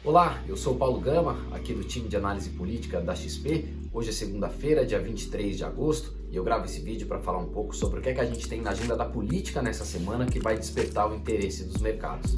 Olá, eu sou o Paulo Gama, aqui do time de análise política da XP. Hoje é segunda-feira, dia 23 de agosto, e eu gravo esse vídeo para falar um pouco sobre o que é que a gente tem na agenda da política nessa semana que vai despertar o interesse dos mercados.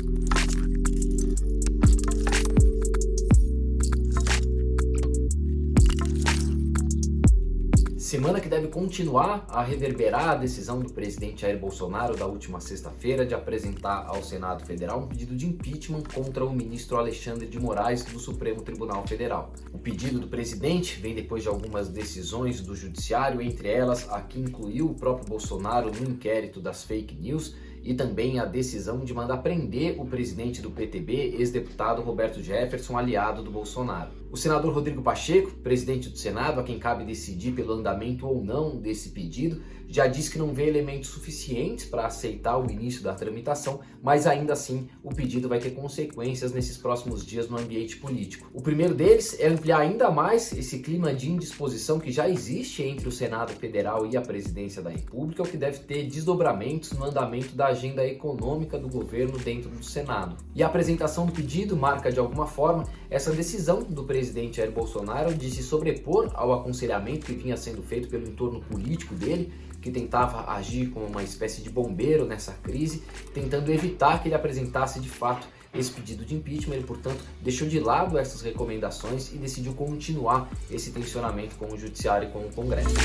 Semana que deve continuar a reverberar a decisão do presidente Jair Bolsonaro da última sexta-feira de apresentar ao Senado Federal um pedido de impeachment contra o ministro Alexandre de Moraes do Supremo Tribunal Federal. O pedido do presidente vem depois de algumas decisões do judiciário, entre elas a que incluiu o próprio Bolsonaro no inquérito das fake news e também a decisão de mandar prender o presidente do PTB, ex-deputado Roberto Jefferson, aliado do Bolsonaro. O senador Rodrigo Pacheco, presidente do Senado, a quem cabe decidir pelo andamento ou não desse pedido, já disse que não vê elementos suficientes para aceitar o início da tramitação, mas ainda assim o pedido vai ter consequências nesses próximos dias no ambiente político. O primeiro deles é ampliar ainda mais esse clima de indisposição que já existe entre o Senado Federal e a Presidência da República, o que deve ter desdobramentos no andamento da agenda econômica do governo dentro do Senado. E a apresentação do pedido marca de alguma forma essa decisão do presidente Jair Bolsonaro de se sobrepor ao aconselhamento que vinha sendo feito pelo entorno político dele, que tentava agir como uma espécie de bombeiro nessa crise, tentando evitar que ele apresentasse de fato esse pedido de impeachment. Ele, portanto, deixou de lado essas recomendações e decidiu continuar esse tensionamento com o Judiciário e com o Congresso.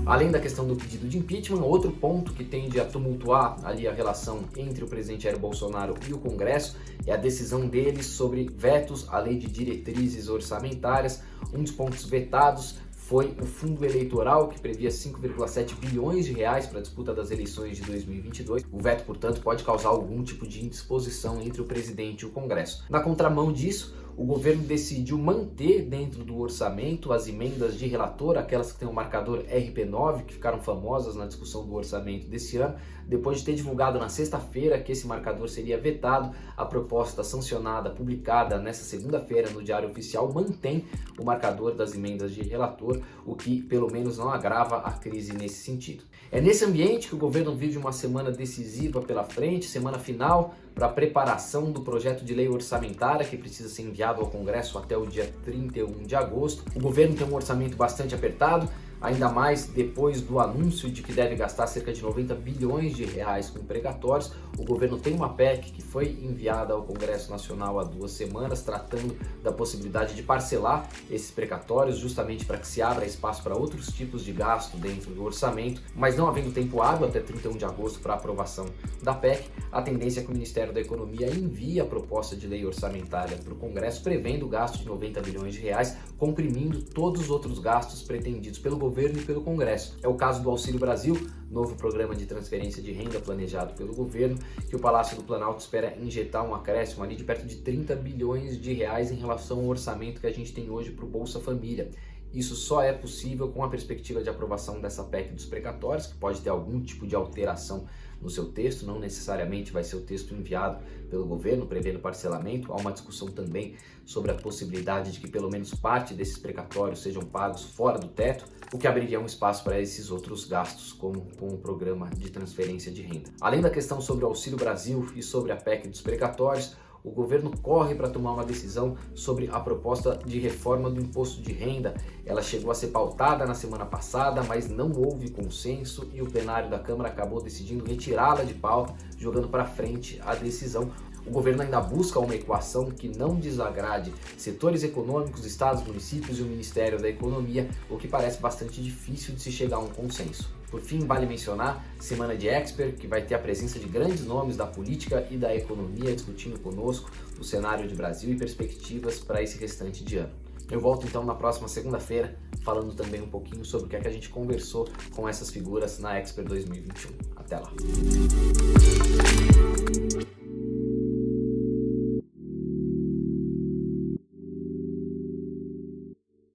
Além da questão do pedido de impeachment, outro ponto que tende a tumultuar ali a relação entre o presidente Jair Bolsonaro e o Congresso é a decisão deles sobre vetos à lei de diretrizes orçamentárias. Um dos pontos vetados foi o fundo eleitoral, que previa 5,7 bilhões de reais para a disputa das eleições de 2022. O veto, portanto, pode causar algum tipo de indisposição entre o presidente e o Congresso. Na contramão disso, o governo decidiu manter dentro do orçamento as emendas de relator, aquelas que têm o marcador RP9, que ficaram famosas na discussão do orçamento desse ano. Depois de ter divulgado na sexta-feira que esse marcador seria vetado, a proposta sancionada, publicada nessa segunda-feira no Diário Oficial, mantém o marcador das emendas de relator, o que pelo menos não agrava a crise nesse sentido. É nesse ambiente que o governo vive uma semana decisiva pela frente, semana final para a preparação do projeto de lei orçamentária que precisa ser enviado ao Congresso até o dia 31 de agosto. O governo tem um orçamento bastante apertado, ainda mais depois do anúncio de que deve gastar cerca de 90 bilhões de reais com precatórios. O governo tem uma PEC que foi enviada ao Congresso Nacional há 2 semanas, tratando da possibilidade de parcelar esses precatórios, justamente para que se abra espaço para outros tipos de gasto dentro do orçamento. Mas não havendo tempo hábil até 31 de agosto para a aprovação da PEC, a tendência é que o Ministério da Economia envie a proposta de lei orçamentária para o Congresso, prevendo o gasto de 90 bilhões de reais, comprimindo todos os outros gastos pretendidos pelo governo e pelo Congresso. É o caso do Auxílio Brasil, novo programa de transferência de renda planejado pelo governo, que o Palácio do Planalto espera injetar um acréscimo ali de perto de 30 bilhões de reais em relação ao orçamento que a gente tem hoje para o Bolsa Família. Isso só é possível com a perspectiva de aprovação dessa PEC dos precatórios, que pode ter algum tipo de alteração no seu texto, não necessariamente vai ser o texto enviado pelo governo, prevendo parcelamento. Há uma discussão também sobre a possibilidade de que pelo menos parte desses precatórios sejam pagos fora do teto, o que abriria um espaço para esses outros gastos, como com o programa de transferência de renda. Além da questão sobre o Auxílio Brasil e sobre a PEC dos precatórios, o governo corre para tomar uma decisão sobre a proposta de reforma do imposto de renda. Ela chegou a ser pautada na semana passada, mas não houve consenso e o plenário da Câmara acabou decidindo retirá-la de pauta, jogando para frente a decisão. O governo ainda busca uma equação que não desagrade setores econômicos, estados, municípios e o Ministério da Economia, o que parece bastante difícil de se chegar a um consenso. Por fim, vale mencionar Semana de Expert, que vai ter a presença de grandes nomes da política e da economia discutindo conosco o cenário de Brasil e perspectivas para esse restante de ano. Eu volto então na próxima segunda-feira, falando também um pouquinho sobre o que é que a gente conversou com essas figuras na Expert 2021. Até lá!